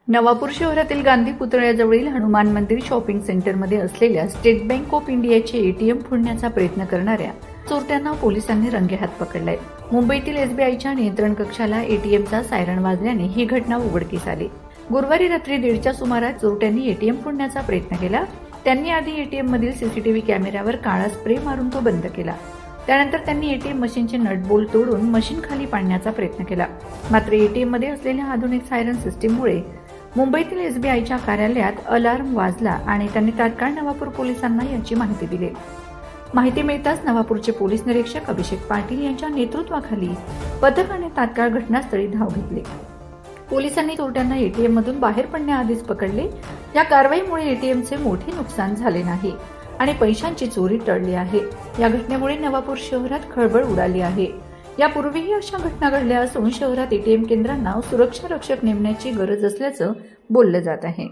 नवापूर शहरातील गांधी पुतळ्याजवळील हनुमान मंदिर शॉपिंग सेंटरमध्ये असलेल्या स्टेट बँक ऑफ इंडियाचे एटीएम फोडण्याचा प्रयत्न करणाऱ्या चोरट्यांना पोलिसांनी रंगेहात पकडलाय. मुंबईतील एसबीआयच्या नियंत्रण कक्षाला एटीएमचा सायरन वाजल्याने ही घटना उघडकीस आली. गुरुवारी रात्री 1:30च्या सुमारास चोरट्यांनी एटीएम फोडण्याचा प्रयत्न केला. त्यांनी आधी एटीएम मधील सीसीटीव्ही कॅमेऱ्यावर काळा स्प्रे मारून तो बंद केला. त्यानंतर त्यांनी एटीएम मशीनचे नट बोल्ट तोडून मशीन खाली पाडण्याचा प्रयत्न केला. मात्र एटीएम मध्ये असलेल्या आधुनिक सायरन सिस्टीममुळे मुंबईतील एसबीआयच्या कार्यालयात अलार्म वाजला आणि त्यांनी तात्काळ नवापूर पोलिसांना याची माहिती दिली. माहिती मिळताच नवापूरचे पोलीस निरीक्षक अभिषेक पाटील यांच्या नेतृत्वाखाली पथकाने तात्काळ घटनास्थळी धाव घेतली. पोलिसांनी चोरट्यांना एटीएम मधून बाहेर पडण्याआधीच पकडले. या कारवाईमुळे एटीएमचे मोठे नुकसान झाले नाही आणि पैशांची चोरी टळली आहे. या घटनेमुळे नवापूर शहरात खळबळ उडाली आहे. यापूर्वीही अशा घटना घडल्या असून शहरात एटीएम केंद्रांना सुरक्षा रक्षक नेमण्याची गरज असल्याचं बोललं जात आहे.